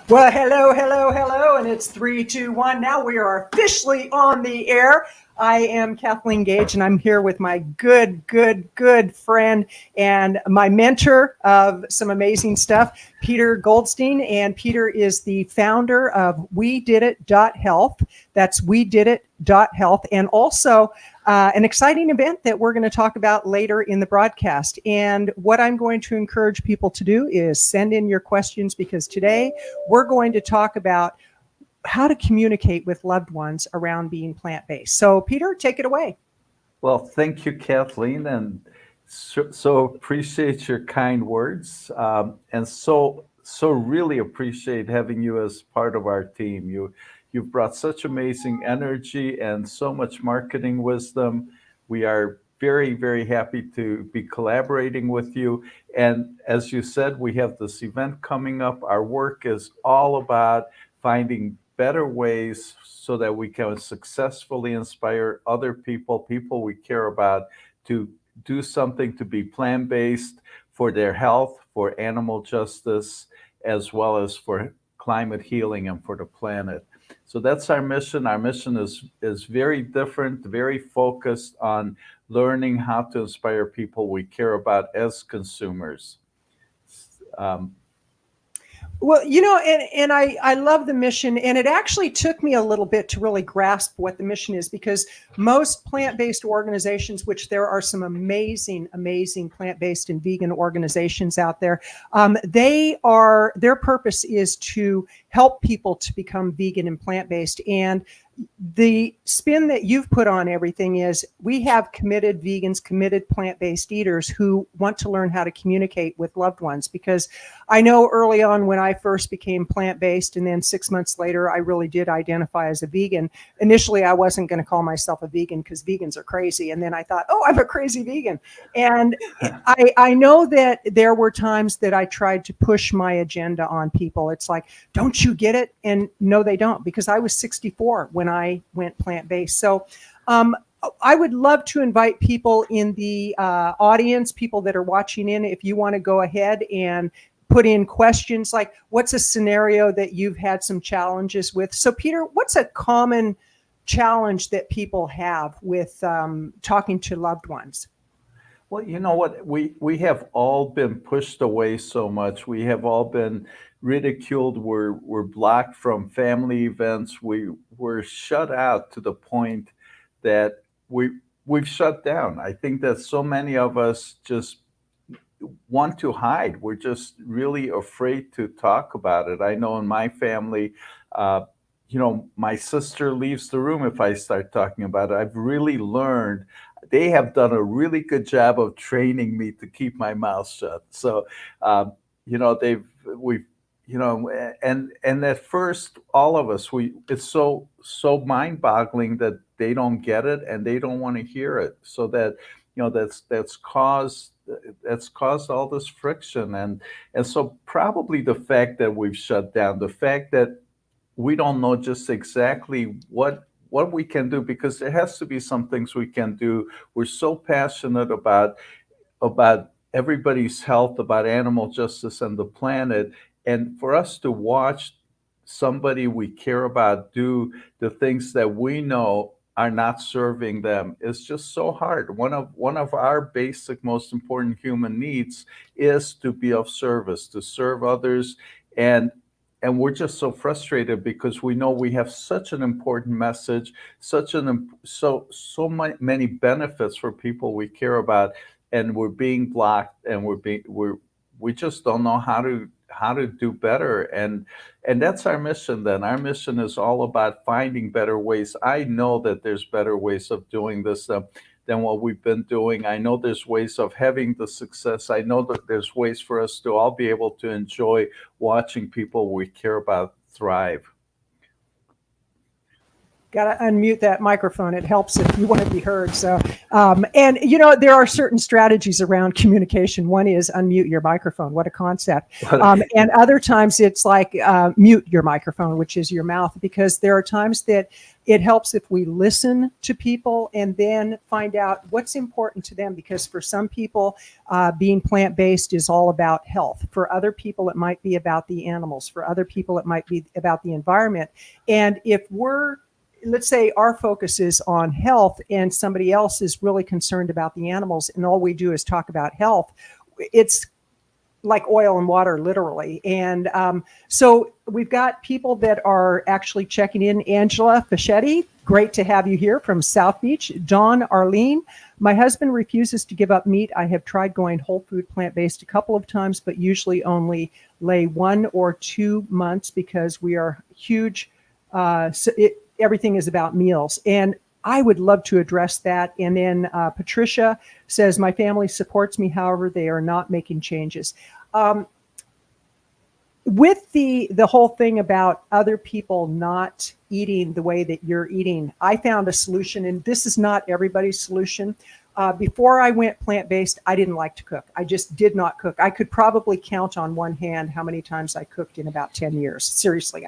Well, hello, hello, hello, and it's 3, 2, 1. Now we are officially on the air. I am Kathleen Gage, and I'm here with my good friend and my mentor of some amazing stuff, Peter Goldstein. And Peter is the founder of We Did It.health. That's We Did It.health, and also an exciting event that we're going to talk about later in the broadcast. And what I'm going to encourage people to do is send in your questions, because today we're going to talk about how to communicate with loved ones around being plant-based. So Peter, take it away. Well, thank you, Kathleen, and so appreciate your kind words, and so really appreciate having you as part of our team. You've brought such amazing energy and so much marketing wisdom. We are very happy to be collaborating with you. And as you said, we have this event coming up. Our work is all about finding better ways so that we can successfully inspire other people we care about, to do something to be plant-based for their health, for animal justice, as well as for climate healing and for the planet. So that's our mission. Our mission is very different, very focused on learning how to inspire people we care about as consumers. Well, and I love the mission, and it actually took me a little bit to really grasp what the mission is, because most plant-based organizations, which there are some amazing plant-based and vegan organizations out there, their purpose is to help people to become vegan and plant-based. And the spin that you've put on everything is we have committed vegans, committed plant-based eaters who want to learn how to communicate with loved ones. Because I know early on when I first became plant-based, and then 6 months later, I really did identify as a vegan. Initially, I wasn't going to call myself a vegan because vegans are crazy. And then I thought, oh, I'm a crazy vegan. And I know that there were times that I tried to push my agenda on people. It's like, don't you get it? And no, they don't, because I was 64 when I went plant-based. So I would love to invite people in the audience, people that are watching in, if you want to go ahead and put in questions like, what's a scenario that you've had some challenges with? So Peter, what's a common challenge that people have with talking to loved ones? Well, you know what? We have all been pushed away so much. We have all been ridiculed. We're blocked from family events. We're shut out to the point that we've shut down. I think that so many of us just want to hide. We're just really afraid to talk about it. I know in my family, my sister leaves the room if I start talking about it. I've really learned they have done a really good job of training me to keep my mouth shut. So, we've, and at first, all of us, it's so mind-boggling that they don't get it and they don't want to hear it. So that's caused all this friction, and so probably the fact that we've shut down, the fact that we don't know just exactly what we can do, because there has to be some things we can do. We're so passionate about everybody's health, about animal justice and the planet, and for us to watch somebody we care about do the things that we know are not serving them is just so hard. One of our basic, most important human needs is to be of service, to serve others, and we're just so frustrated because we know we have such an important message, many benefits for people we care about, and we're being blocked, and we just don't know how to do better. And that's our mission. Then our mission is all about finding better ways. I know that there's better ways of doing this than what we've been doing. I know there's ways of having the success. I know that there's ways for us to all be able to enjoy watching people we care about thrive. Got to unmute that microphone. It helps if you want to be heard. So, and there are certain strategies around communication. One is unmute your microphone. What a concept. And other times it's like mute your microphone, which is your mouth, because there are times that it helps if we listen to people and then find out what's important to them. Because for some people, being plant-based is all about health. For other people, it might be about the animals. For other people, it might be about the environment. And if let's say our focus is on health and somebody else is really concerned about the animals and all we do is talk about health, it's like oil and water, literally. And so we've got people that are actually checking in. Angela Fischetti, great to have you here from South Beach. Dawn Arlene, my husband refuses to give up meat. I have tried going whole food plant-based a couple of times, but usually only lay 1 or 2 months because we are huge. Everything is about meals. And I would love to address that. And then Patricia says, my family supports me. However, they are not making changes. With the whole thing about other people not eating the way that you're eating, I found a solution, and this is not everybody's solution. Before I went plant-based, I didn't like to cook. I just did not cook. I could probably count on one hand how many times I cooked in about 10 years. Seriously,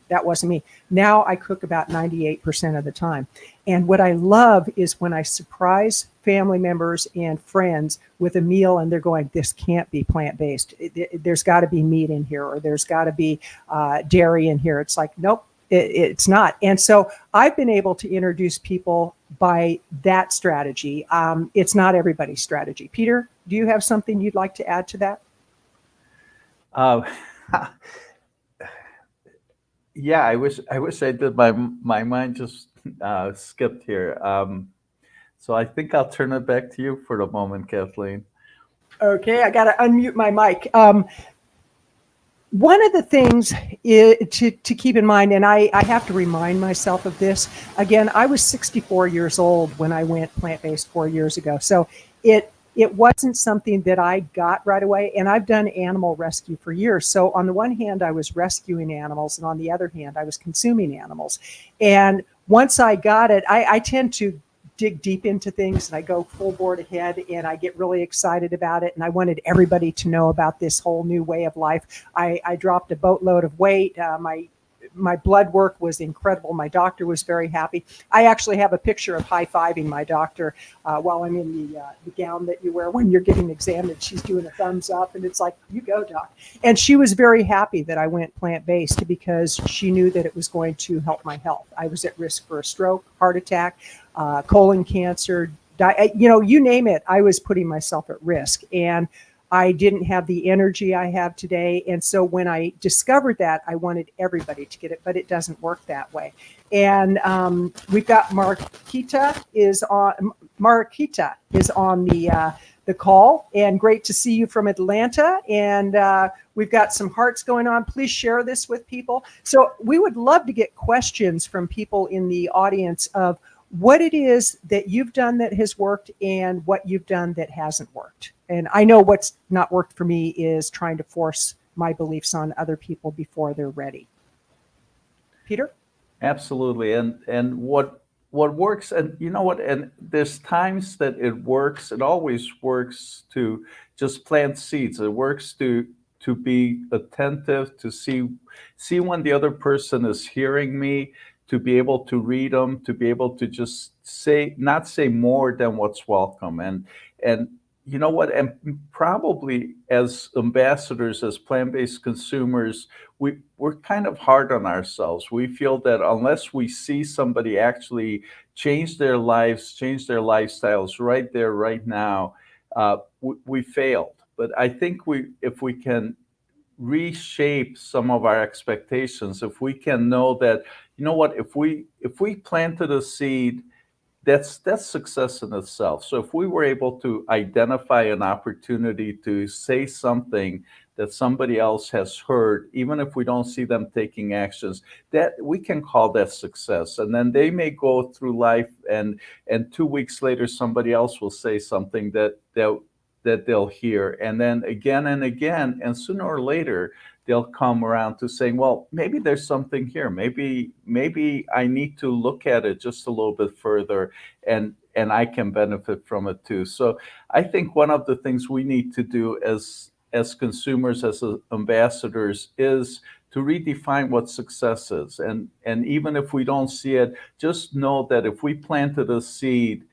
that wasn't me. Now I cook about 98% of the time. And what I love is when I surprise family members and friends with a meal and they're going, this can't be plant-based. There's got to be meat in here, or there's got to be dairy in here. It's like, nope, it's not. And so I've been able to introduce people by that strategy. It's not everybody's strategy. Peter, do you have something you'd like to add to that? Yeah, I wish I did. My mind just skipped here. So I think I'll turn it back to you for the moment, Kathleen. Okay, I got to unmute my mic. One of the things to keep in mind, and I have to remind myself of this, again, I was 64 years old when I went plant-based 4 years ago. So it wasn't something that I got right away. And I've done animal rescue for years. So on the one hand, I was rescuing animals, and on the other hand, I was consuming animals. And once I got it, I tend to dig deep into things, and I go full board ahead, and I get really excited about it. And I wanted everybody to know about this whole new way of life. I dropped a boatload of weight. My blood work was incredible. My doctor was very happy. I actually have a picture of high-fiving my doctor while I'm in the gown that you wear when you're getting examined. She's doing a thumbs up, and it's like, you go, doc. And she was very happy that I went plant-based because she knew that it was going to help my health. I was at risk for a stroke, heart attack, colon cancer, you name it. I was putting myself at risk. And I didn't have the energy I have today. And so when I discovered that, I wanted everybody to get it, but it doesn't work that way. And we've got Marquita is on the call, and great to see you from Atlanta. And we've got some hearts going on. Please share this with people. So we would love to get questions from people in the audience of what it is that you've done that has worked and what you've done that hasn't worked. And I know what's not worked for me is trying to force my beliefs on other people before they're ready. Peter? Absolutely. And what works, and you know what, and there's times that it works. It always works to just plant seeds. It works to be attentive, to see when the other person is hearing me, to be able to read them, to be able to just not say more than what's welcome. And you know what, and probably as ambassadors, as plant-based consumers, we're kind of hard on ourselves. We feel that unless we see somebody actually change their lives, change their lifestyles right there, right now, we failed. But I think if we can reshape some of our expectations, if we can know that, you know what, if we planted a seed, that's success in itself. So if we were able to identify an opportunity to say something that somebody else has heard, even if we don't see them taking actions, that we can call that success. And then they may go through life, and 2 weeks later somebody else will say something that that they'll hear, and then again and again, and sooner or later they'll come around to saying, well, maybe there's something here. Maybe I need to look at it just a little bit further, and I can benefit from it too. So I think one of the things we need to do as consumers, as ambassadors, is to redefine what success is. And even if we don't see it, just know that if we planted a seed,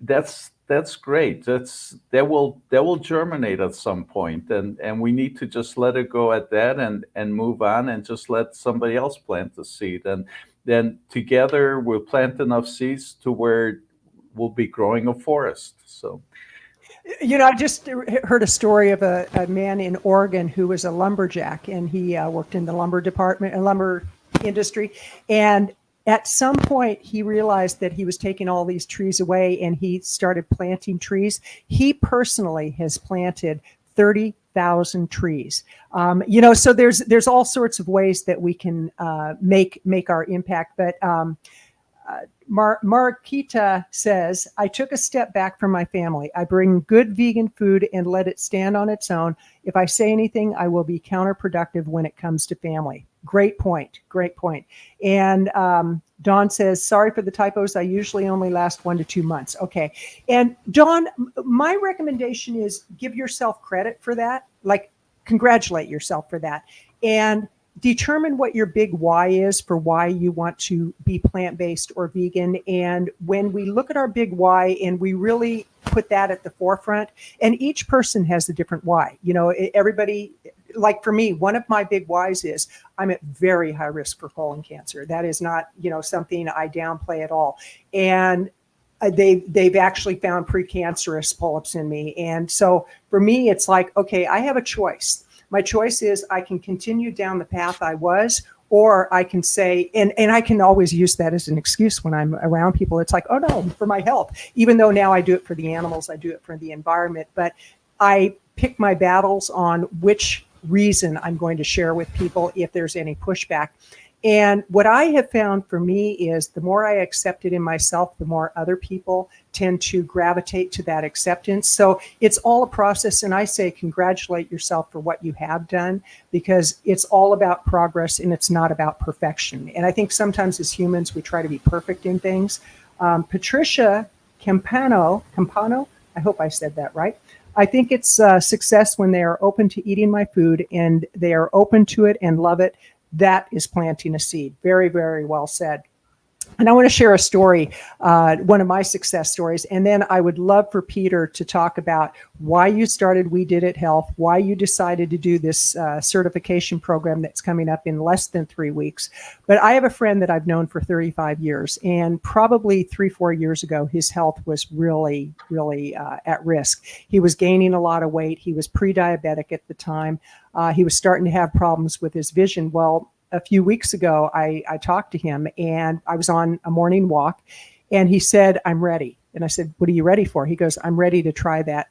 that's great. That will germinate at some point, and we need to just let it go at that, and move on, and just let somebody else plant the seed, and then together we'll plant enough seeds to where we'll be growing a forest. So. I just heard a story of a man in Oregon who was a lumberjack, and he worked in the lumber department and lumber industry. And at some point, he realized that he was taking all these trees away, and he started planting trees. He personally has planted 30,000 trees. So there's all sorts of ways that we can make our impact. But Marquita says, I took a step back from my family. I bring good vegan food and let it stand on its own. If I say anything, I will be counterproductive when it comes to family. Great point. Great point. And Dawn says, sorry for the typos. I usually only last 1 to 2 months. Okay. And Dawn, my recommendation is give yourself credit for that. Like, congratulate yourself for that. And determine what your big why is for why you want to be plant-based or vegan. And when we look at our big why and we really put that at the forefront, and each person has a different why. Everybody, like for me, one of my big whys is I'm at very high risk for colon cancer. That is not, something I downplay at all. And they've actually found precancerous polyps in me. And so for me, it's like, okay, I have a choice. My choice is I can continue down the path I was, or I can say, and I can always use that as an excuse when I'm around people. It's like, oh no, for my health, even though now I do it for the animals, I do it for the environment, but I pick my battles on which reason I'm going to share with people if there's any pushback. And what I have found for me is the more I accept it in myself, the more other people tend to gravitate to that acceptance. So it's all a process. And I say, congratulate yourself for what you have done, because it's all about progress and it's not about perfection. And I think sometimes as humans, we try to be perfect in things. Patricia Campano, I hope I said that right. I think it's success when they are open to eating my food and they are open to it and love it. That is planting a seed. Very, very well said. And I want to share a story, one of my success stories. And then I would love for Peter to talk about why you started We Did It Health, why you decided to do this certification program that's coming up in less than 3 weeks. But I have a friend that I've known for 35 years, and probably 3-4 years ago, his health was really, really at risk. He was gaining a lot of weight. He was pre-diabetic at the time. He was starting to have problems with his vision. Well, a few weeks ago, I talked to him, and I was on a morning walk, and he said, I'm ready. And I said, what are you ready for? He goes, I'm ready to try that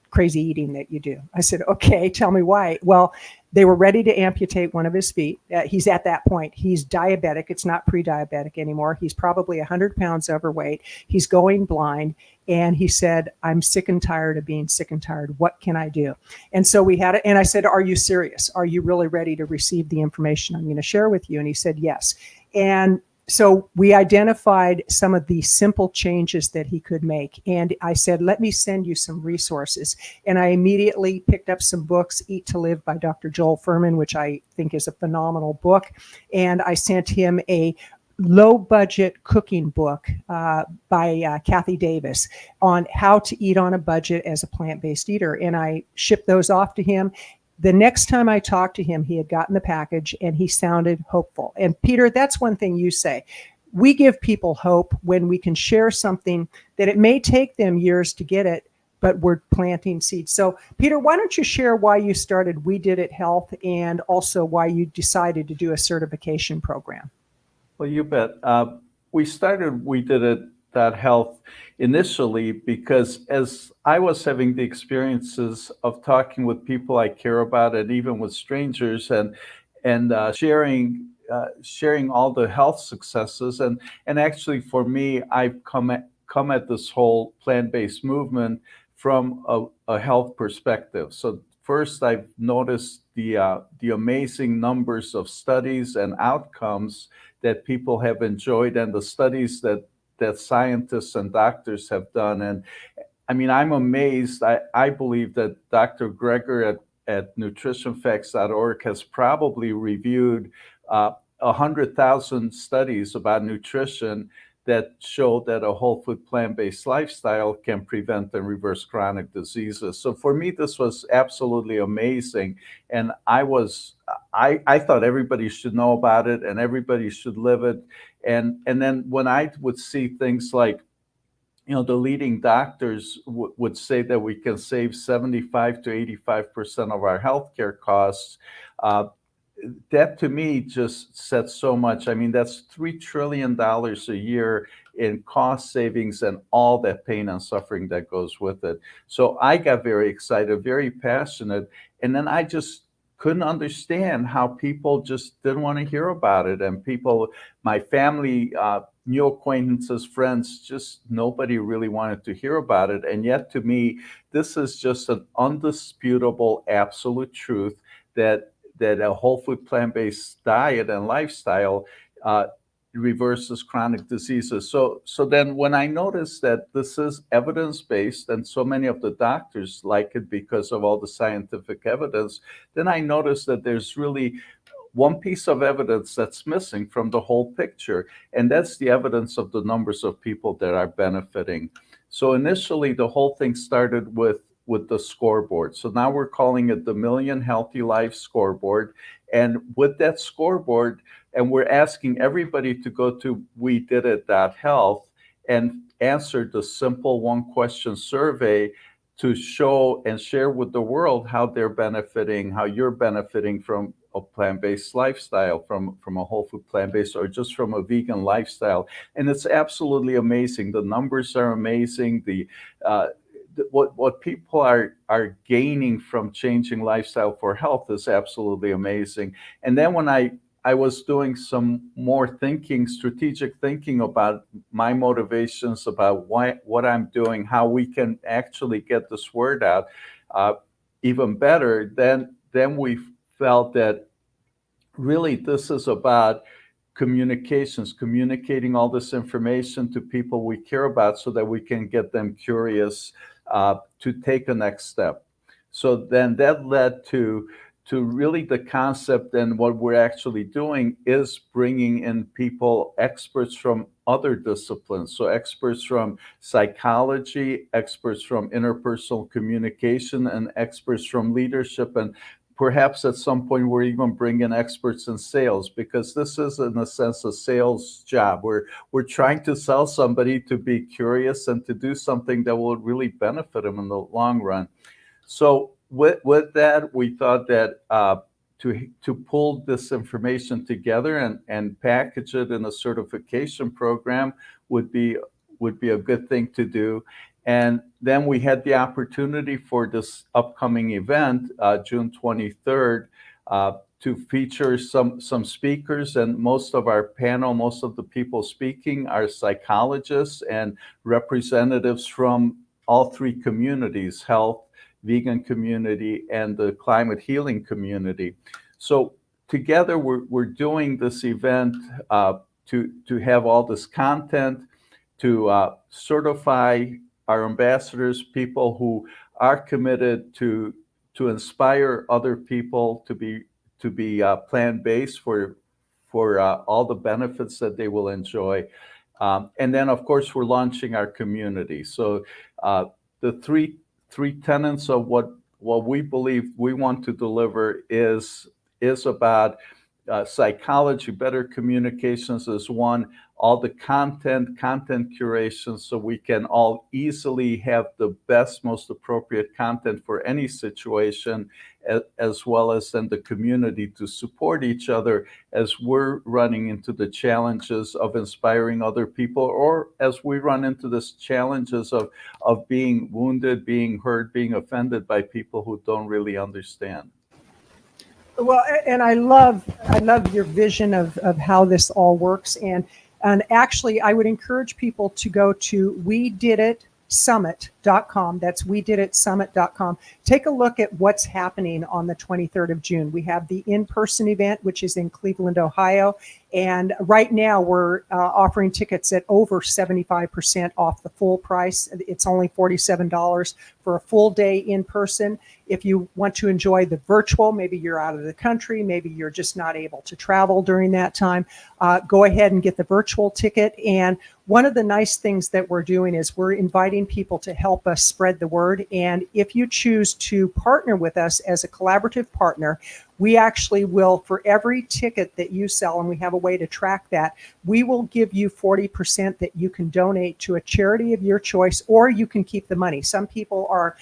crazy eating that you do. I said, okay, tell me why. Well, they were ready to amputate one of his feet. He's at that point. He's diabetic. It's not pre-diabetic anymore. He's probably 100 pounds overweight. He's going blind. And he said, I'm sick and tired of being sick and tired. What can I do? And so we had it. And I said, are you serious? Are you really ready to receive the information I'm going to share with you? And he said, yes. And so we identified some of the simple changes that he could make. And I said, let me send you some resources. And I immediately picked up some books, Eat to Live by Dr. Joel Fuhrman, which I think is a phenomenal book. And I sent him a low budget cooking book by Kathy Davis on how to eat on a budget as a plant-based eater. And I shipped those off to him. The next time I talked to him, he had gotten the package and he sounded hopeful. And Peter, that's one thing you say. We give people hope when we can share something that it may take them years to get it, but we're planting seeds. So Peter, why don't you share why you started We Did It Health and also why you decided to do a certification program? Well, you bet. We started We Did It Health initially because as I was having the experiences of talking with people I care about and even with strangers and sharing all the health successes and actually for me I've come at this whole plant-based movement from a health perspective. So first, I've noticed the amazing numbers of studies and outcomes that people have enjoyed, and the studies that scientists and doctors have done. And I mean, I'm amazed. I believe that Dr. Greger at nutritionfacts.org has probably reviewed 100,000 studies about nutrition that show that a whole food plant-based lifestyle can prevent and reverse chronic diseases. So for me, this was absolutely amazing. And I thought everybody should know about it and everybody should live it. And then when I would see things like, the leading doctors would say that we can save 75 to 85% of our healthcare costs. That to me just said so much. I mean, that's $3 trillion a year in cost savings and all that pain and suffering that goes with it. So I got very excited, very passionate. And then I just couldn't understand how people just didn't want to hear about it. And people, my family, new acquaintances, friends, just nobody really wanted to hear about it. And yet to me, this is just an undisputable, absolute truth that a whole food plant-based diet and lifestyle reverses chronic diseases. So then when I noticed that this is evidence-based and so many of the doctors like it because of all the scientific evidence, then I noticed that there's really one piece of evidence that's missing from the whole picture, and that's the evidence of the numbers of people that are benefiting. So initially, the whole thing started with the scoreboard. So now we're calling it the Million Healthy Life Scoreboard. And with that scoreboard, and we're asking everybody to go to wedidit.health and answer the simple one-question survey to show and share with the world how they're benefiting, how you're benefiting from a plant-based lifestyle, from a whole food plant-based, or just from a vegan lifestyle. And it's absolutely amazing. The numbers are amazing. What people are gaining from changing lifestyle for health is absolutely amazing. And then when I was doing some more thinking, strategic thinking about my motivations, about what I'm doing, how we can actually get this word out even better, then we felt that really this is about communications, communicating all this information to people we care about so that we can get them curious to take a next step. So then that led to really the concept, and what we're actually doing is bringing in people, experts from other disciplines. So experts from psychology, experts from interpersonal communication, and experts from leadership. And perhaps at some point we're even bringing experts in sales, because this is in a sense a sales job. We're trying to sell somebody to be curious and to do something that will really benefit them in the long run. So with that, we thought that to pull this information together and package it in a certification program would be a good thing to do. And then we had the opportunity for this upcoming event, June 23rd, to feature some speakers. And most of our panel, most of the people speaking are psychologists and representatives from all three communities: health, vegan community, and the climate healing community. So together we're doing this event to have all this content, to certify our ambassadors, people who are committed to inspire other people to be plant-based for all the benefits that they will enjoy. And then, of course, we're launching our community. So the three tenets of what we believe we want to deliver is about psychology. Better communications is one. All the content curation, so we can all easily have the best, most appropriate content for any situation, as well as then the community to support each other as we're running into the challenges of inspiring other people, or as we run into the challenges of being wounded, being hurt, being offended by people who don't really understand. Well, and I love your vision of how this all works. And actually, I would encourage people to go to wediditsummit.com. summit.com. That's wediditsummit.com. Take a look at what's happening on the 23rd of June. We have the in-person event, which is in Cleveland, Ohio. And right now we're offering tickets at over 75% off the full price. It's only $47 for a full day in person. If you want to enjoy the virtual, maybe you're out of the country, maybe you're just not able to travel during that time, go ahead and get the virtual ticket. And one of the nice things that we're doing is we're inviting people to help us spread the word. And if you choose to partner with us as a collaborative partner, we actually will, for every ticket that you sell, and we have a way to track that, we will give you 40% that you can donate to a charity of your choice, or you can keep the money. Some people are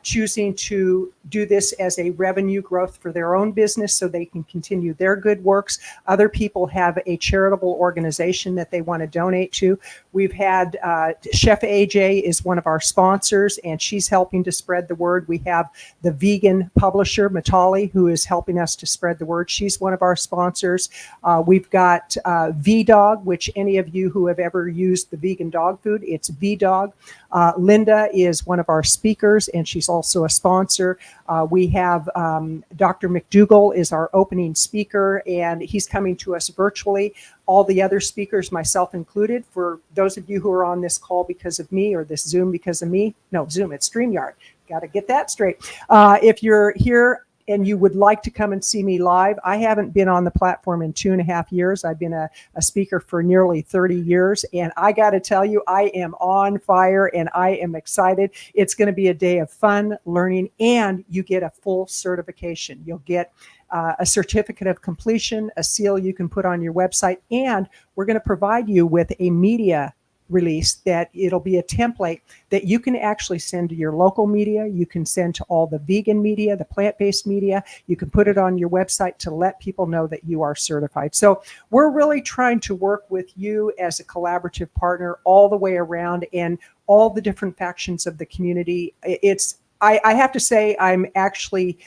choosing to do this as a revenue growth for their own business so they can continue their good works. Other people have a charitable organization that they want to donate to. We've had Chef AJ is one of our sponsors, and she's helping to spread the word. We have the vegan publisher, Matali, who is helping us to spread the word. She's one of our sponsors. We've got VDog, which any of you who have ever used the vegan dog food, it's VDog. Linda is one of our speakers, and she's also a sponsor. We have Dr. McDougall is our opening speaker, and he's coming to us virtually. All the other speakers, myself included, for those of you who are on this call because of me, or this Zoom because of me, no, Zoom, it's StreamYard. Got to get that straight. If you're here and you would like to come and see me live, I haven't been on the platform in 2.5 years. I've been a speaker for nearly 30 years. And I got to tell you, I am on fire and I am excited. It's going to be a day of fun, learning, and you get a full certification. You'll get a certificate of completion, a seal you can put on your website, and we're going to provide you with a media release that it'll be a template that you can actually send to your local media. You can send to all the vegan media, the plant-based media. You can put it on your website to let people know that you are certified. So we're really trying to work with you as a collaborative partner all the way around, and all the different factions of the community. I have to say, I'm actually,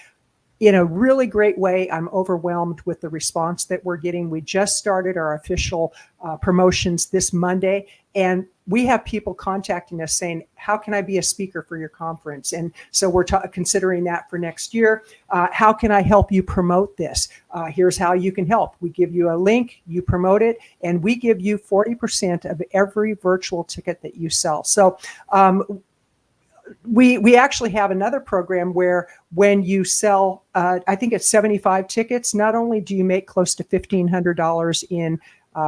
in a really great way, I'm overwhelmed with the response that we're getting. We just started our official promotions this Monday, and we have people contacting us saying, how can I be a speaker for your conference? And so we're considering that for next year. How can I help you promote this? Here's how you can help. We give you a link, you promote it, and we give you 40% of every virtual ticket that you sell. So we actually have another program where when you sell, I think it's 75 tickets, not only do you make close to $1,500 in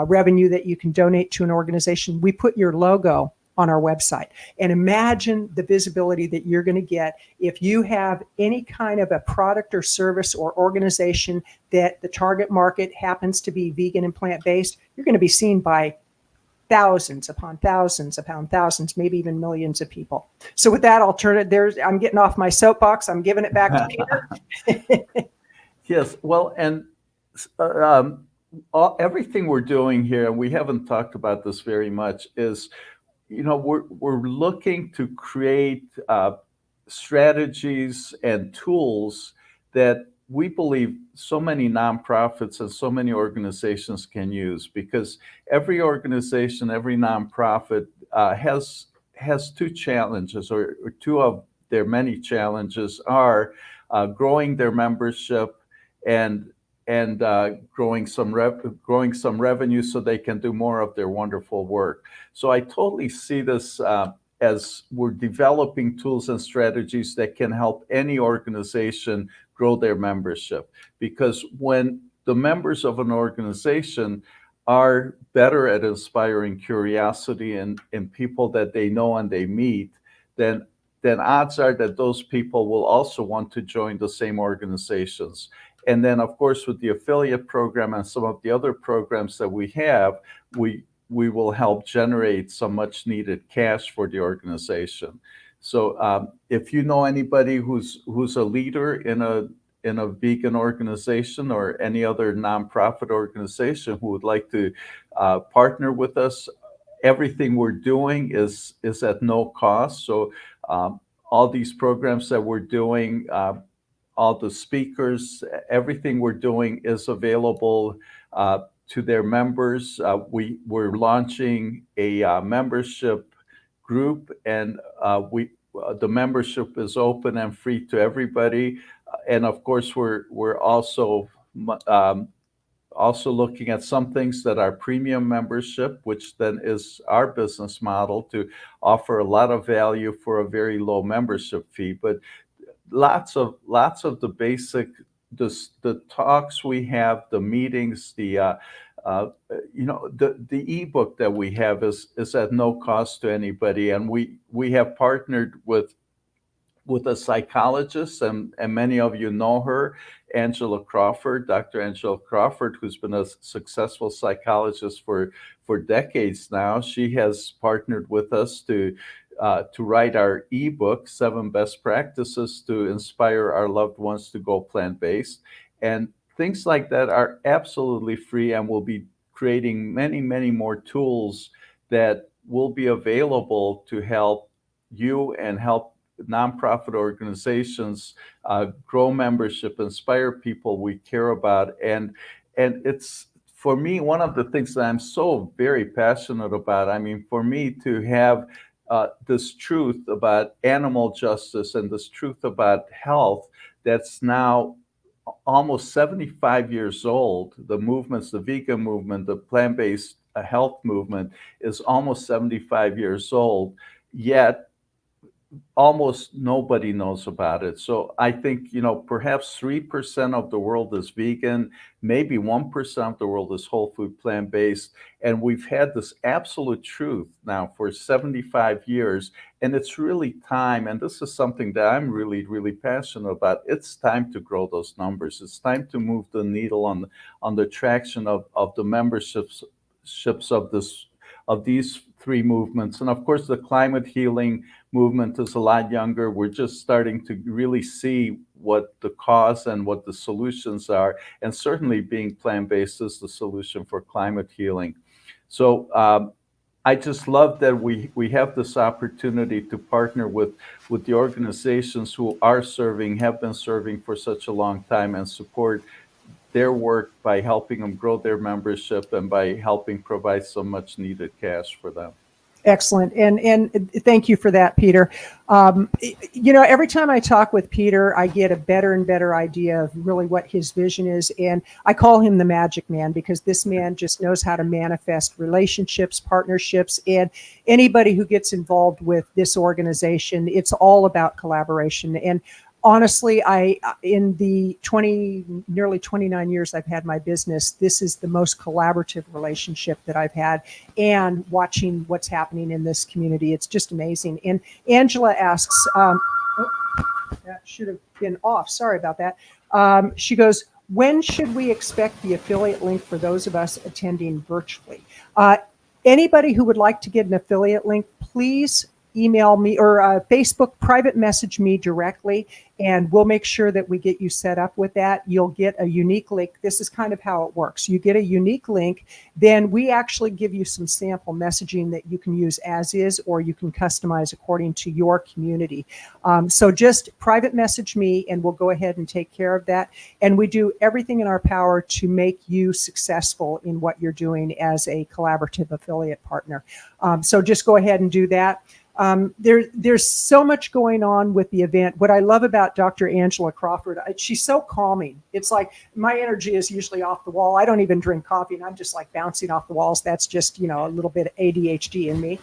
revenue that you can donate to an organization, we put your logo on our website. And imagine the visibility that you're going to get if you have any kind of a product or service or organization that the target market happens to be vegan and plant-based. You're going to be seen by thousands upon thousands upon thousands, maybe even millions of people. So with that, I'll turn it. I'm getting off my soapbox. I'm giving it back to Peter. Yes, well, and everything we're doing here, and we haven't talked about this very much, is, we're looking to create strategies and tools that we believe so many nonprofits and so many organizations can use, because every organization, every nonprofit has two challenges, or two of their many challenges are growing their membership and growing some revenue so they can do more of their wonderful work. So I totally see this as we're developing tools and strategies that can help any organization grow their membership. Because when the members of an organization are better at inspiring curiosity in people that they know and they meet, then odds are that those people will also want to join the same organizations. And then, of course, with the affiliate program and some of the other programs that we have, we will help generate some much needed cash for the organization. So if you know anybody who's a leader in a vegan organization or any other nonprofit organization who would like to partner with us, everything we're doing is at no cost. So all these programs that we're doing, all the speakers, everything we're doing is available to their members. We're launching a membership group, and the membership is open and free to everybody. And of course, we're also looking at some things that are premium membership, which then is our business model to offer a lot of value for a very low membership fee. But lots of the basic, the talks we have, the meetings, the ebook that we have is at no cost to anybody, and we have partnered with a psychologist, and many of you know her, Angela Crawford, Dr. Angela Crawford, who's been a successful psychologist for decades now. She has partnered with us to write our ebook, 7 Best Practices to Inspire Our Loved Ones to Go Plant-Based. And things like that are absolutely free, and we'll be creating many, many more tools that will be available to help you and help nonprofit organizations grow membership, inspire people we care about. And it's, for me, one of the things that I'm so very passionate about. I mean, for me to have this truth about animal justice and this truth about health that's now almost 75 years old. The movements, the vegan movement, the plant-based health movement is almost 75 years old, yet almost nobody knows about it. So I think, perhaps 3% of the world is vegan, maybe 1% of the world is whole food plant-based. And we've had this absolute truth now for 75 years. And it's really time, and this is something that I'm really, really passionate about. It's time to grow those numbers. It's time to move the needle on the traction of the memberships of these 3 movements. And of course, the climate healing movement is a lot younger. We're just starting to really see what the cause and what the solutions are. And certainly being plant-based is the solution for climate healing. So I just love that we have this opportunity to partner with the organizations who are serving, have been serving for such a long time, and support their work by helping them grow their membership and by helping provide so much needed cash for them. Excellent. And thank you for that, Peter. Every time I talk with Peter, I get a better and better idea of really what his vision is. And I call him the magic man, because this man just knows how to manifest relationships, partnerships, and anybody who gets involved with this organization. It's all about collaboration. And honestly, in the nearly 29 years I've had my business, this is the most collaborative relationship that I've had, and watching what's happening in this community, it's just amazing. And Angela asks, that should have been off. Sorry about that. She goes, when should we expect the affiliate link for those of us attending virtually? Anybody who would like to get an affiliate link, please email me or Facebook private message me directly, and we'll make sure that we get you set up with that. You'll get a unique link. This is kind of how it works. You get a unique link, then we actually give you some sample messaging that you can use as is, or you can customize according to your community. So just private message me, and we'll go ahead and take care of that. And we do everything in our power to make you successful in what you're doing as a collaborative affiliate partner. So just go ahead and do that. There's so much going on with the event. What I love about Dr. Angela Crawford, she's so calming. It's like my energy is usually off the wall. I don't even drink coffee, and I'm just like bouncing off the walls. That's just, a little bit of ADHD in me.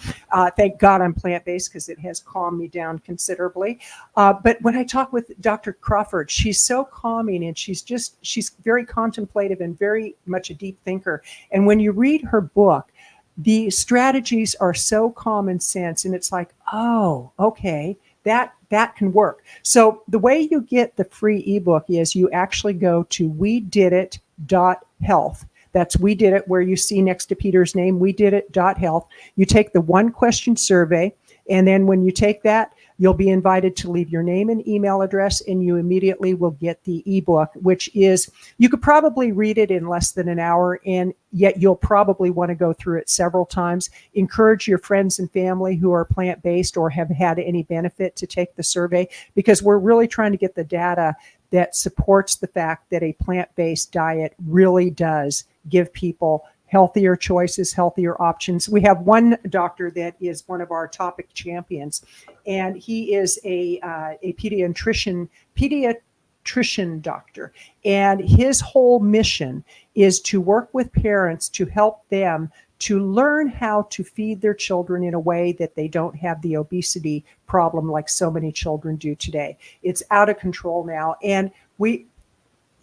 Thank God I'm plant-based, because it has calmed me down considerably. But when I talk with Dr. Crawford, she's so calming, and she's very contemplative and very much a deep thinker. And when you read her book, the strategies are so common sense, and it's like, oh, okay, that can work. So the way you get the free ebook is you actually go to wedidit.health. That's We Did It, where you see next to Peter's name, wedidit.health. You take the 1-question survey, and then when you take that, you'll be invited to leave your name and email address, and you immediately will get the ebook, which is, you could probably read it in less than an hour, and yet you'll probably want to go through it several times. Encourage your friends and family who are plant-based or have had any benefit to take the survey, because we're really trying to get the data that supports the fact that a plant-based diet really does give people healthier choices, healthier options. We have one doctor that is one of our topic champions, and he is a pediatrician doctor. And his whole mission is to work with parents to help them to learn how to feed their children in a way that they don't have the obesity problem like so many children do today. It's out of control now. And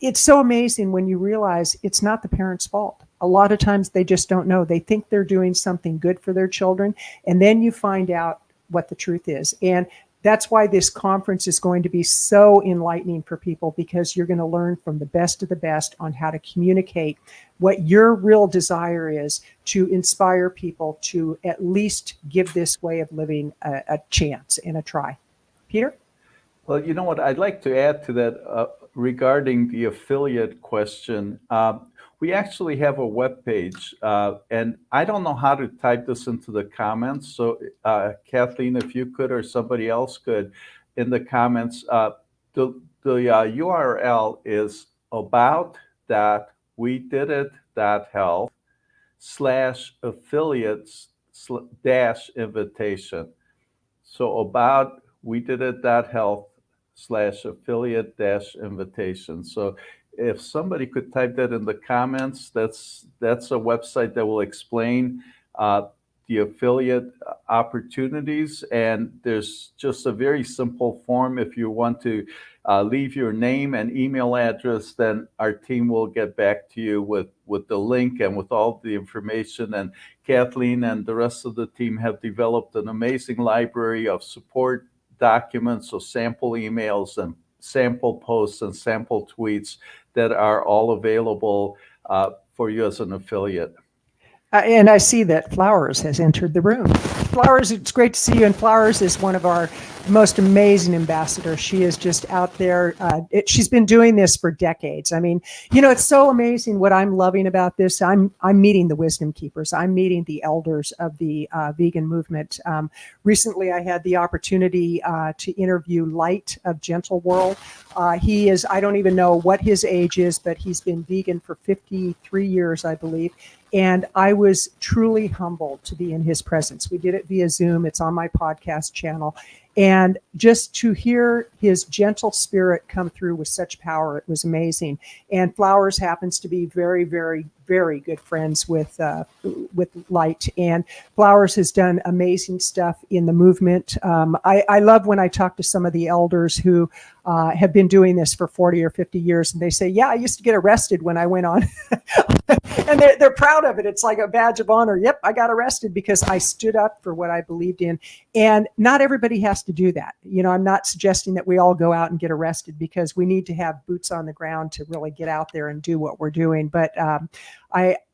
it's so amazing when you realize it's not the parents' fault. A lot of times they just don't know. They think they're doing something good for their children, and then you find out what the truth is. And that's why this conference is going to be so enlightening for people, because you're going to learn from the best of the best on how to communicate what your real desire is to inspire people to at least give this way of living a chance and a try. Peter? Well, you know what, I'd like to add to that regarding the affiliate question. We actually have a webpage, and I don't know how to type this into the comments. So Kathleen, if you could, or somebody else could, in the comments, the URL is about.weedidit.health/affiliates-invitation. So about.weedidit.health/affiliate-invitation. So if somebody could type that in the comments, that's a website that will explain the affiliate opportunities. And there's just a very simple form. If you want to leave your name and email address, then our team will get back to you with the link and with all the information. And Kathleen and the rest of the team have developed an amazing library of support documents, so sample emails and sample posts and sample tweets that are all available for you as an affiliate. And I see that Flowers has entered the room. Flowers, it's great to see you. And Flowers is one of our most amazing ambassadors. She is just out there. She's been doing this for decades. I mean, it's so amazing what I'm loving about this. I'm meeting the wisdom keepers. I'm meeting the elders of the vegan movement. Recently, I had the opportunity to interview Light of Gentle World. He is, I don't even know what his age is, but he's been vegan for 53 years, I believe. And I was truly humbled to be in his presence. We did it via Zoom. It's on my podcast channel. And just to hear his gentle spirit come through with such power, it was amazing. And Flowers happens to be very, very, very good friends with Light. And Flowers has done amazing stuff in the movement. I love when I talk to some of the elders who have been doing this for 40 or 50 years. And they say, yeah, I used to get arrested when I went on. And they're proud of it. It's like a badge of honor. Yep, I got arrested because I stood up for what I believed in. And not everybody has to do that. I'm not suggesting that we all go out and get arrested, because we need to have boots on the ground to really get out there and do what we're doing. But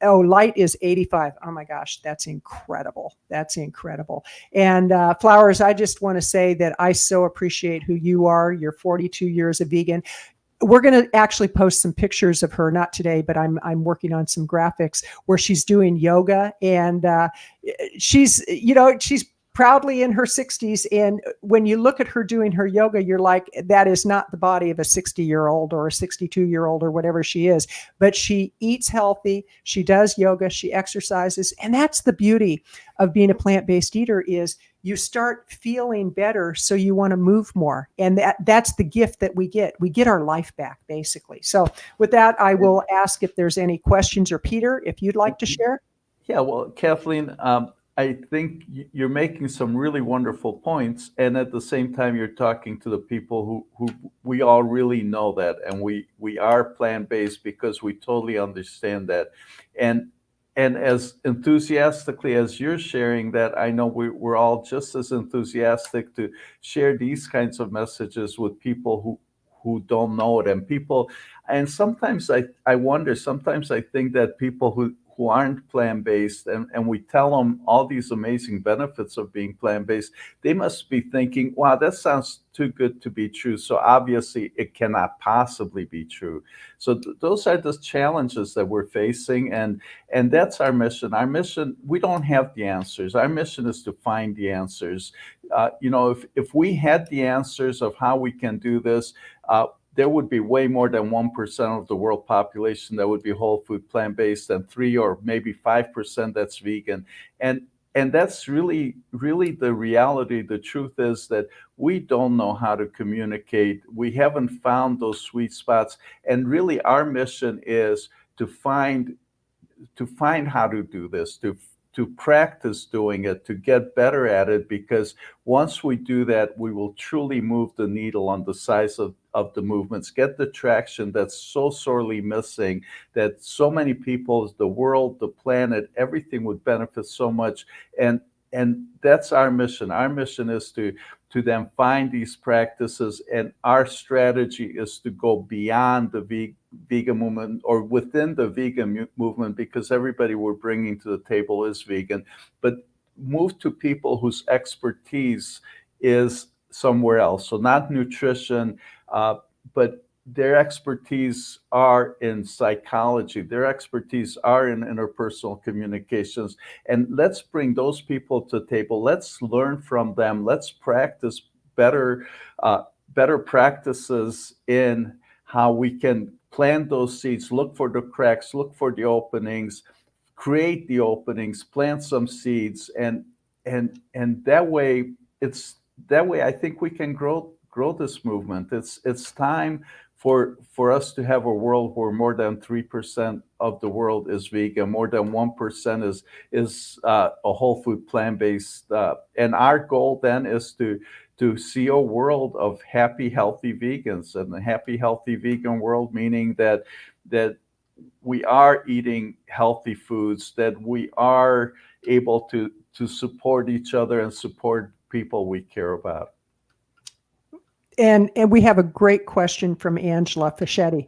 Light is 85. Oh my gosh, that's incredible. That's incredible. And Flowers, I just want to say that I so appreciate who you are. You're 42 years a vegan. We're going to actually post some pictures of her, not today, but I'm working on some graphics where she's doing yoga, and she's proudly in her 60s. And when you look at her doing her yoga, you're like, that is not the body of a 60-year-old or a 62-year-old or whatever she is. But she eats healthy. She does yoga. She exercises. And that's the beauty of being a plant-based eater, is you start feeling better, so you want to move more. And that's the gift that we get. We get our life back, basically. So with that, I will ask if there's any questions, or Peter, if you'd like to share. Yeah, well, Kathleen, I think you're making some really wonderful points, and at the same time, you're talking to the people who we all really know that, and we are plant-based because we totally understand that, and as enthusiastically as you're sharing that, I know we're all just as enthusiastic to share these kinds of messages with people who don't know it, and sometimes I wonder, sometimes I think that people who aren't plant-based, and we tell them all these amazing benefits of being plant-based, they must be thinking, wow, that sounds too good to be true. So obviously it cannot possibly be true. So those are the challenges that we're facing. And that's our mission. Our mission, we don't have the answers. Our mission is to find the answers. If we had the answers of how we can do this, there would be way more than 1% of the world population that would be whole food plant-based, and 3 or maybe 5% that's vegan. And that's really, really the reality. The truth is that we don't know how to communicate. We haven't found those sweet spots. And really our mission is to find how to do this, to practice doing it, to get better at it, because once we do that, we will truly move the needle on the size of the movements, get the traction that's so sorely missing, that so many people, the world, the planet, everything would benefit so much. And that's our mission. Our mission is to then find these practices, and our strategy is to go beyond the vegan movement, or within the vegan movement, because everybody we're bringing to the table is vegan, but move to people whose expertise is somewhere else. So not nutrition, but their expertise are in psychology, their expertise are in interpersonal communications. And let's bring those people to the table. Let's learn from them. Let's practice better practices in how we can plant those seeds, look for the cracks, look for the openings, create the openings, plant some seeds, and that way I think we can grow this movement. It's time for us to have a world where more than 3% of the world is vegan, more than 1% is a whole food plant-based, and our goal then is to see a world of happy, healthy vegans. And the happy, healthy vegan world, meaning that we are eating healthy foods, that we are able to support each other and support people we care about. And we have a great question from Angela Fischetti.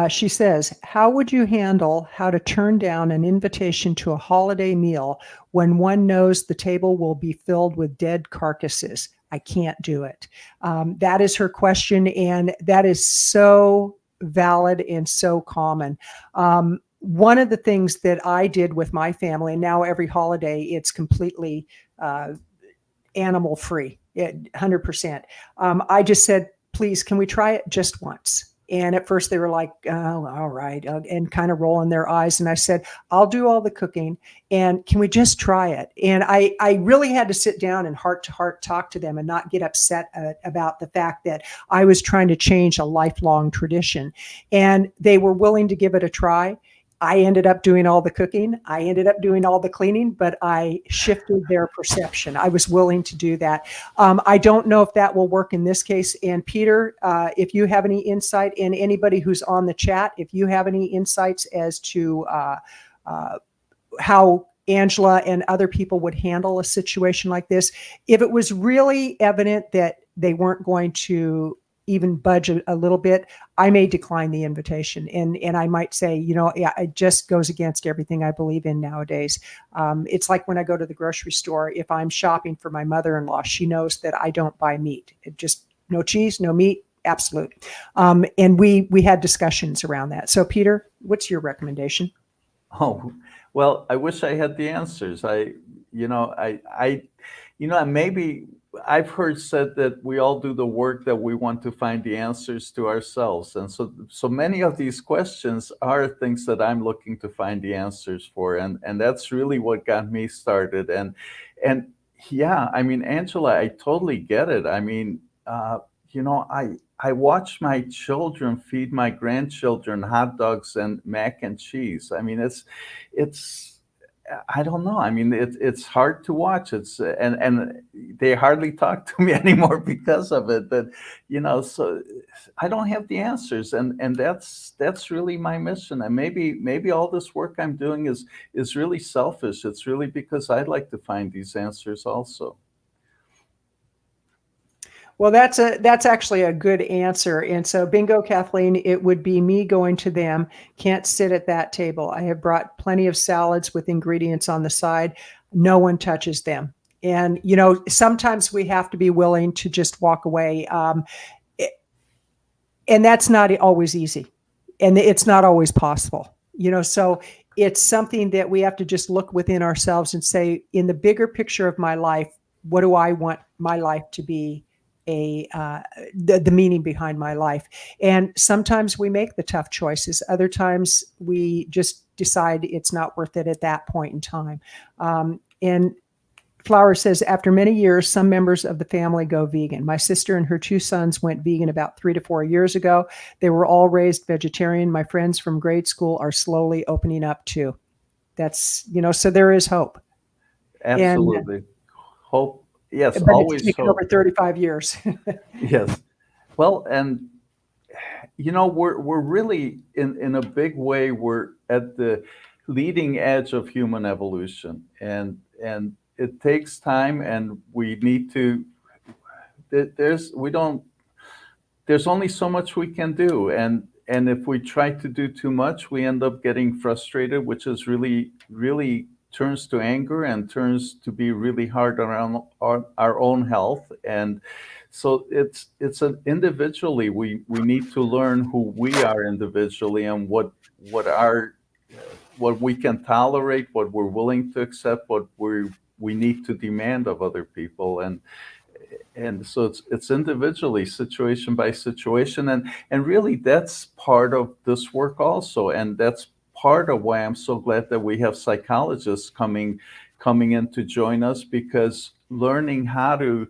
She says, how would you handle how to turn down an invitation to a holiday meal when one knows the table will be filled with dead carcasses? I can't do it. That is her question, and that is so valid and so common. One of the things that I did with my family, and now every holiday it's completely animal free, 100%. I just said, please, can we try it just once? And at first they were like, oh, all right, and kind of rolling their eyes. And I said, I'll do all the cooking, and can we just try it? And I really had to sit down and heart to heart talk to them and not get upset about the fact that I was trying to change a lifelong tradition. And they were willing to give it a try. I ended up doing all the cooking. I ended up doing all the cleaning, but I shifted their perception. I was willing to do that. I don't know if that will work in this case. And Peter, if you have any insight, and anybody who's on the chat, if you have any insights as to how Angela and other people would handle a situation like this, if it was really evident that they weren't going to even budge a little bit, I may decline the invitation. And I might say, yeah, it just goes against everything I believe in nowadays. It's like when I go to the grocery store, if I'm shopping for my mother-in-law, she knows that I don't buy meat. It just no cheese, no meat, absolute. And we had discussions around that. So Peter, what's your recommendation? Oh, well, I wish I had the answers. Maybe I've heard said that we all do the work that we want to find the answers to ourselves. And so many of these questions are things that I'm looking to find the answers for. And that's really what got me started. And yeah, I mean, Angela, I totally get it. I mean, I watch my children feed my grandchildren hot dogs and mac and cheese. I mean, it's I don't know. I mean, it's hard to watch. It's and they hardly talk to me anymore because of it. But so I don't have the answers, and that's really my mission. And maybe all this work I'm doing is really selfish. It's really because I'd like to find these answers also. Well, that's actually a good answer. And so bingo, Kathleen, it would be me going to them. Can't sit at that table. I have brought plenty of salads with ingredients on the side. No one touches them. And, sometimes we have to be willing to just walk away. And that's not always easy. And it's not always possible, so it's something that we have to just look within ourselves and say, in the bigger picture of my life, what do I want my life to be the meaning behind my life. And sometimes we make the tough choices. Other times we just decide it's not worth it at that point in time. And Flower says, after many years, some members of the family go vegan. My sister and her 2 sons went vegan about 3 to 4 years ago. They were all raised vegetarian. My friends from grade school are slowly opening up too. That's, so there is hope. Absolutely. Hope. Yes, But always it's taken hope. over 35 years. Yes. Well, and we're really in a big way, we're at the leading edge of human evolution, and it takes time, and we need to. There's only so much we can do, and if we try to do too much, we end up getting frustrated, which is really turns to anger and turns to be really hard around our own health. And so it's an individually, we need to learn who we are individually, and what we can tolerate, what we're willing to accept, what we need to demand of other people. And so it's individually, situation by situation, and really that's part of this work also, and that's part of why I'm so glad that we have psychologists coming in to join us, because learning how to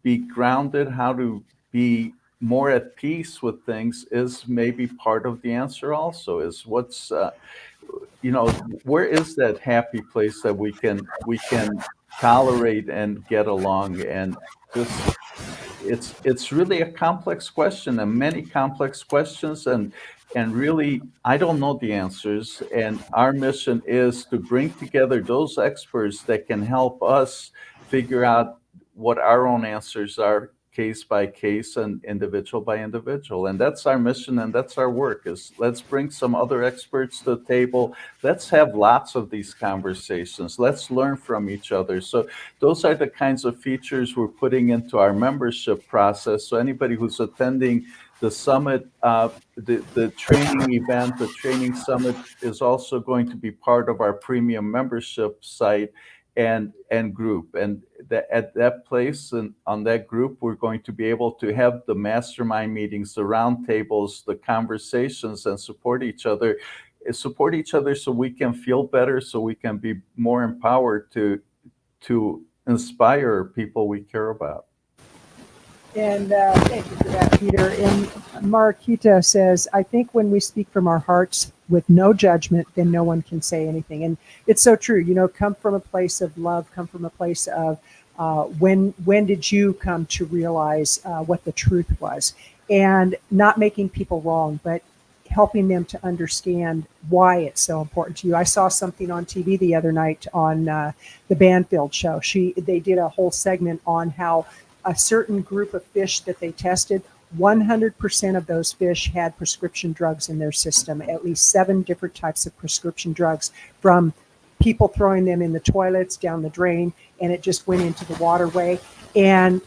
be grounded, how to be more at peace with things is maybe part of the answer also. Is what's where is that happy place that we can tolerate and get along. And just it's really a complex question, and many complex questions, and really I don't know the answers, and our mission is to bring together those experts that can help us figure out what our own answers are, case by case and individual by individual. And that's our mission, and that's our work, is let's bring some other experts to the table. Let's have lots of these conversations. Let's learn from each other. So those are the kinds of features we're putting into our membership process. So anybody who's attending the summit, the training event, the training summit is also going to be part of our premium membership site and group. And at that place and on that group, we're going to be able to have the mastermind meetings, the roundtables, the conversations, and support each other so we can feel better, so we can be more empowered to inspire people we care about. And thank you for that, Peter. And Marquita says, I think when we speak from our hearts with no judgment, then no one can say anything. And it's so true. Come from a place of love, come from a place of when did you come to realize what the truth was, and not making people wrong, but helping them to understand why it's so important to you. I saw something on TV the other night on the Banfield show. They did a whole segment on how a certain group of fish that they tested, 100% of those fish had prescription drugs in their system, at least 7 different types of prescription drugs, from people throwing them in the toilets, down the drain, and it just went into the waterway. And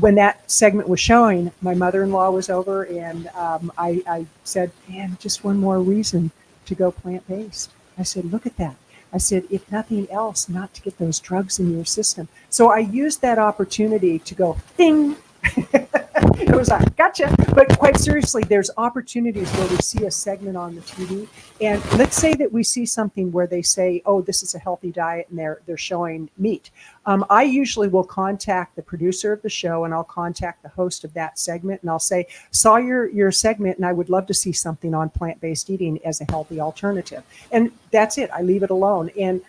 when that segment was showing, my mother-in-law was over, and I said, man, just one more reason to go plant-based. I said, look at that. I said, if nothing else, not to get those drugs in your system. So I used that opportunity to go, ding. It was like, gotcha. But quite seriously, there's opportunities where we see a segment on the TV, and let's say that we see something where they say, oh, this is a healthy diet, and they're showing meat. I usually will contact the producer of the show, and I'll contact the host of that segment, and I'll say, saw your segment, and I would love to see something on plant-based eating as a healthy alternative. And that's it. I leave it alone. And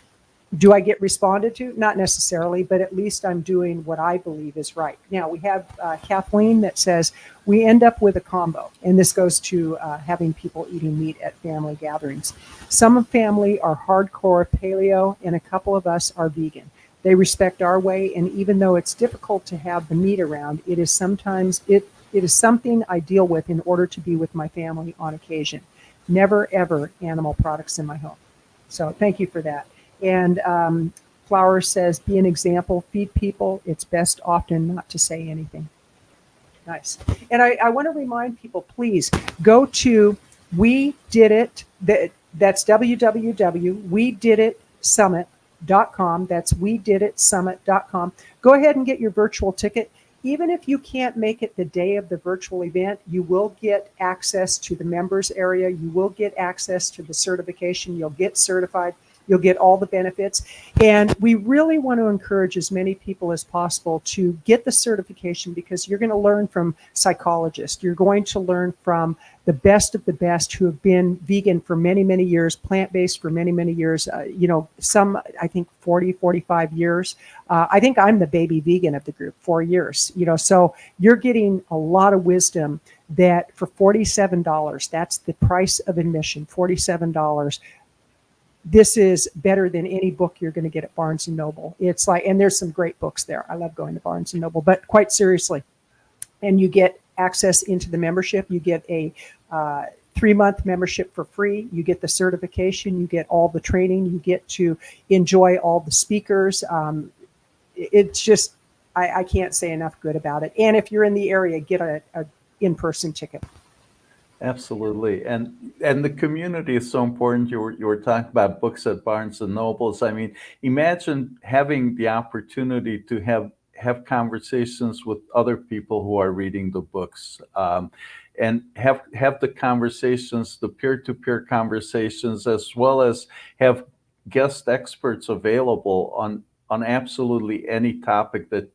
do I get responded to? Not necessarily, but at least I'm doing what I believe is right. Now, we have Kathleen that says, we end up with a combo, and this goes to having people eating meat at family gatherings. Some family are hardcore paleo, and a couple of us are vegan. They respect our way, and even though it's difficult to have the meat around, it is something I deal with in order to be with my family on occasion. Never, ever animal products in my home. So thank you for that. And Flower says, be an example, feed people. It's best often not to say anything. Nice. And I want to remind people, please go to We Did It. That's www.wediditsummit.com. That's wediditsummit.com. Go ahead and get your virtual ticket. even if you can't make it the day of the virtual event, you will get access to the members area. You will get access to the certification. You'll get certified. You'll get all the benefits. And we really want to encourage as many people as possible to get the certification, because you're going to learn from psychologists. You're going to learn from the best of the best who have been vegan for many, many years, plant-based for many, many years, some, I think 40, 45 years. I think I'm the baby vegan of the group, 4 years, so you're getting a lot of wisdom that for $47, that's the price of admission, $47. This is better than any book you're going to get at Barnes and Noble. It's like, and there's some great books there. I love going to Barnes and Noble, but quite seriously, and you get access into the membership. You get a 3-month membership for free. You get the certification. You get all the training. You get to enjoy all the speakers. It's just, I can't say enough good about it. And if you're in the area, get a in-person ticket. Absolutely, and the community is so important. You were talking about books at Barnes and Nobles. I mean, imagine having the opportunity to have conversations with other people who are reading the books, and have the conversations, the peer-to-peer conversations, as well as have guest experts available on absolutely any topic that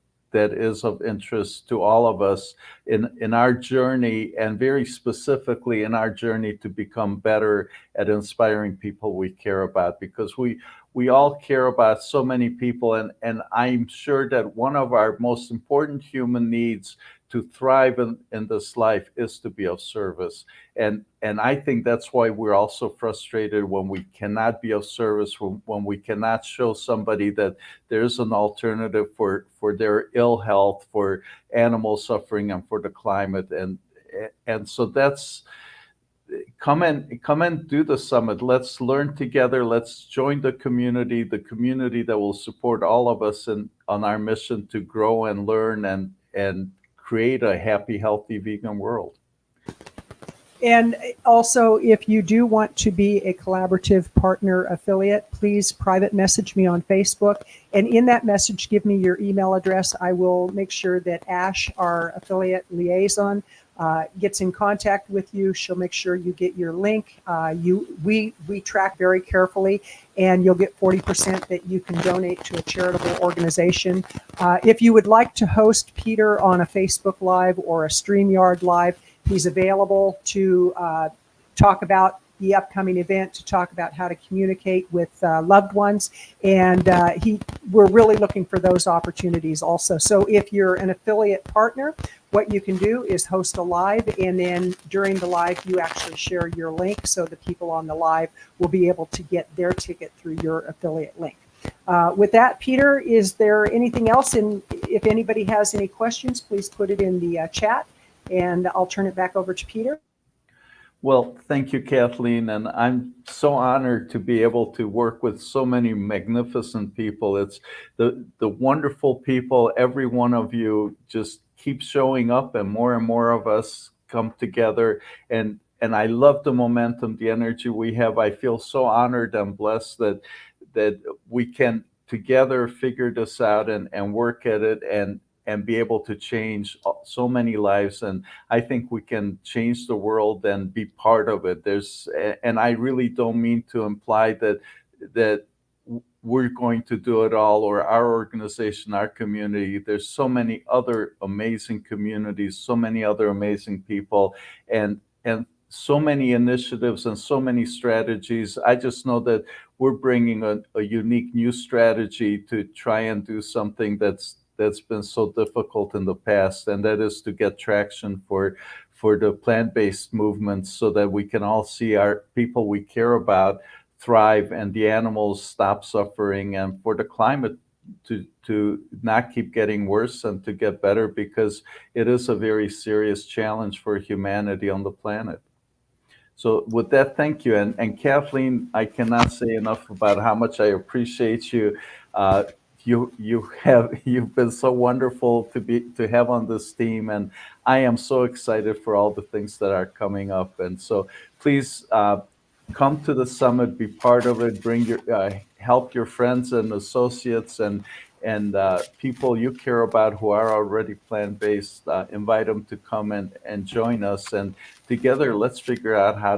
is of interest to all of us in our journey, and very specifically in our journey to become better at inspiring people we care about, because we all care about so many people, and I'm sure that one of our most important human needs to thrive in this life is to be of service. And I think that's why we're also frustrated when we cannot be of service, when we cannot show somebody that there's an alternative for their ill health, for animal suffering, and for the climate. And so that's, come and do the summit. Let's learn together. Let's join the community that will support all of us on our mission to grow and learn and create a happy, healthy vegan world. And also, if you do want to be a collaborative partner affiliate, please private message me on Facebook. And in that message, give me your email address. I will make sure that Ash, our affiliate liaison, gets in contact with you. She'll make sure you get your link. We track very carefully, and you'll get 40% that you can donate to a charitable organization. If you would like to host Peter on a Facebook Live or a StreamYard Live, he's available to talk about the upcoming event, to talk about how to communicate with loved ones. And we're really looking for those opportunities also. So if you're an affiliate partner, what you can do is host a live, and then during the live, you actually share your link, so the people on the live will be able to get their ticket through your affiliate link. With that, Peter, is there anything else? And if anybody has any questions, please put it in the chat, and I'll turn it back over to Peter. Well, thank you, Kathleen, and I'm so honored to be able to work with so many magnificent people. It's the wonderful people. Every one of you just keep showing up, and more of us come together. And I love the momentum, the energy we have. I feel so honored and blessed that we can together figure this out and work at it and be able to change so many lives. And I think we can change the world and be part of it. And I really don't mean to imply that we're going to do it all, or our organization, our community. There's so many other amazing communities, so many other amazing people, and so many initiatives and so many strategies. I just know that we're bringing a unique new strategy to try and do something that's been so difficult in the past, and that is to get traction for the plant-based movement, so that we can all see our people we care about thrive and the animals stop suffering, and for the climate to not keep getting worse and to get better, because it is a very serious challenge for humanity on the planet. So with that, thank you. And Kathleen, I cannot say enough about how much I appreciate you. You've been so wonderful to have on this team, and I am so excited for all the things that are coming up. And so please come to the summit, be part of it, bring your help your friends and associates, and and people you care about who are already plant-based, invite them to come and join us. And together, let's figure out how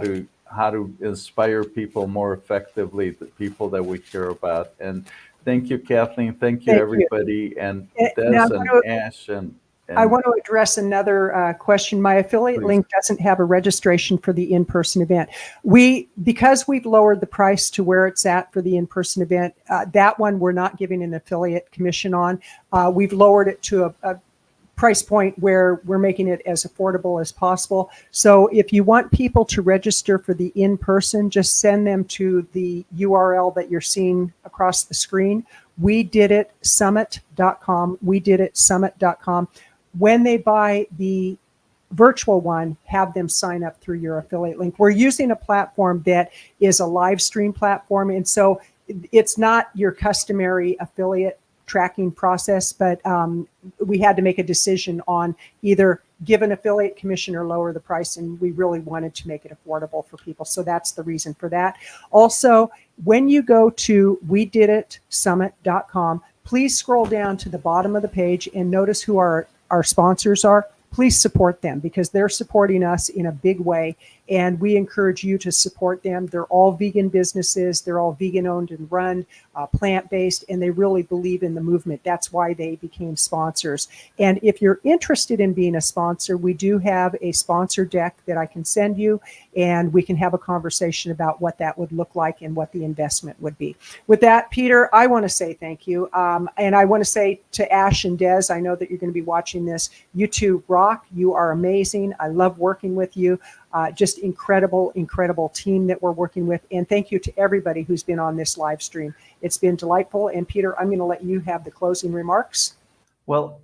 to inspire people more effectively, the people that we care about. And thank you, Kathleen. Thank you, Thank you. everybody, and Now, Des and Ash and I want to address another question. My affiliate Please. link doesn't have a registration for the in-person event. Because we've lowered the price to where it's at for the in-person event, that one we're not giving an affiliate commission on. We've lowered it to a price point where we're making it as affordable as possible. So if you want people to register for the in-person, just send them to the URL that you're seeing across the screen. We did it summit.com. We did it summit.com. When they buy the virtual one, have them sign up through your affiliate link. We're using a platform that is a live stream platform. And so it's not your customary affiliate tracking process, but we had to make a decision on either give an affiliate commission or lower the price. And we really wanted to make it affordable for people. So that's the reason for that. Also, when you go to wediditsummit.com, please scroll down to the bottom of the page and notice who our sponsors are. Please support them because they're supporting us in a big way. And we encourage you to support them. They're all vegan businesses. They're all vegan owned and run, plant-based, and they really believe in the movement. That's why they became sponsors. And if you're interested in being a sponsor, we do have a sponsor deck that I can send you, and we can have a conversation about what that would look like and what the investment would be. With that, Peter, I want to say thank you. And I want to say to Ash and Des, I know that you're going to be watching this. You two rock. You are amazing. I love working with you. Just incredible team that we're working with. And thank you to everybody who's been on this live stream. It's been delightful. And Peter, I'm going to let you have the closing remarks. Well,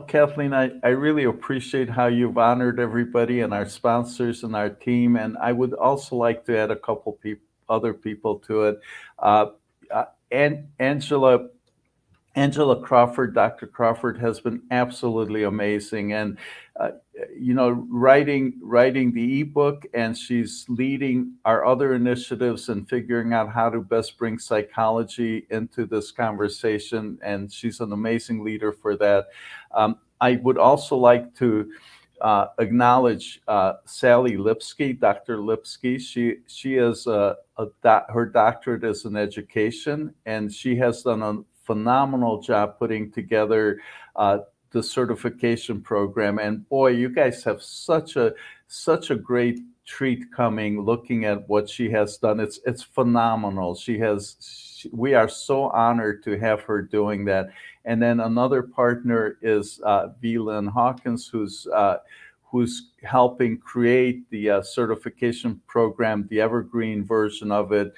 Kathleen, I really appreciate how you've honored everybody and our sponsors and our team. And I would also like to add a couple other people to it. And Angela Crawford, Dr. Crawford, has been absolutely amazing. And, writing the ebook, and she's leading our other initiatives and figuring out how to best bring psychology into this conversation. And she's an amazing leader for that. I would also like to acknowledge Sally Lipsky, Dr. Lipsky. She is her doctorate is in education, and she has done a phenomenal job putting together the certification program. And boy, you guys have such a great treat coming. Looking at what she has done, it's phenomenal. We are so honored to have her doing that. And then another partner is V. Lynn Hawkins, who's helping create the certification program, the evergreen version of it,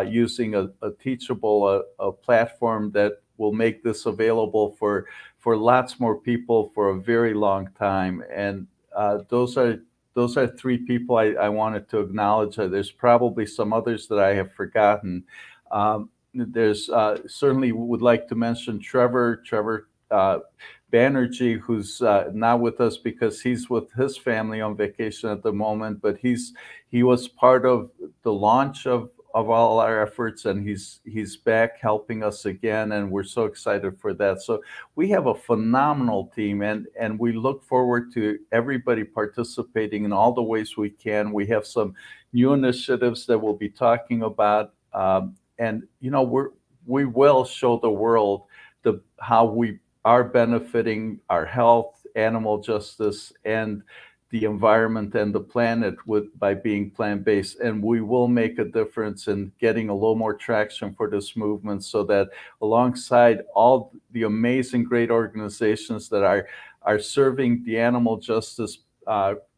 using a teachable platform that will make this available for lots more people for a very long time. And those are three people I wanted to acknowledge. There's probably some others that I have forgotten. There's certainly would like to mention Trevor Banerjee, who's not with us because he's with his family on vacation at the moment, but he was part of the launch of all our efforts, and he's back helping us again, and we're so excited for that. So we have a phenomenal team, and we look forward to everybody participating in all the ways we can. We have some new initiatives that we'll be talking about, and we will show the world how we are benefiting our health, animal justice, and the environment and the planet by being plant-based. And we will make a difference in getting a little more traction for this movement, so that alongside all the amazing, great organizations that are serving the animal justice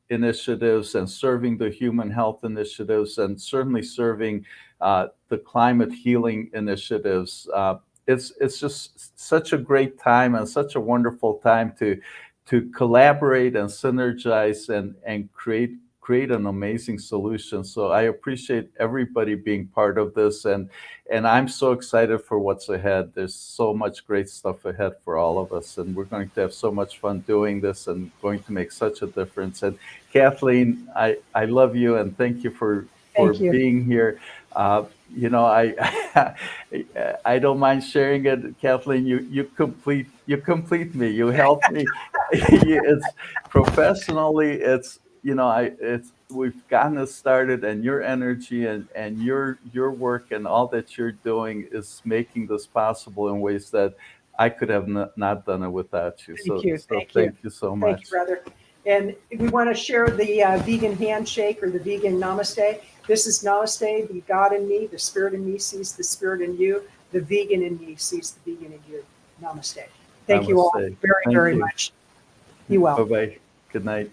initiatives and serving the human health initiatives and certainly serving the climate healing initiatives, it's just such a great time and such a wonderful time to collaborate and synergize and create an amazing solution. So I appreciate everybody being part of this, and I'm so excited for what's ahead. There's so much great stuff ahead for all of us, and we're going to have so much fun doing this and going to make such a difference. And Kathleen, I love you, and thank you for being here. You know, I don't mind sharing it, Kathleen. You complete me. You help me. It's professionally. It's you know, it's we've gotten us started, and your energy and your work and all that you're doing is making this possible in ways that I could have not done it without you. Thank you. So Thank you. thank you so Thank you, much. brother. And we want to share the vegan handshake or the vegan namaste. This is namaste, the God in me, the spirit in me sees the spirit in you, the vegan in me sees the vegan in you. Namaste. Thank you all Namaste. very, Thank very you. much. Be well. Bye bye. Good night.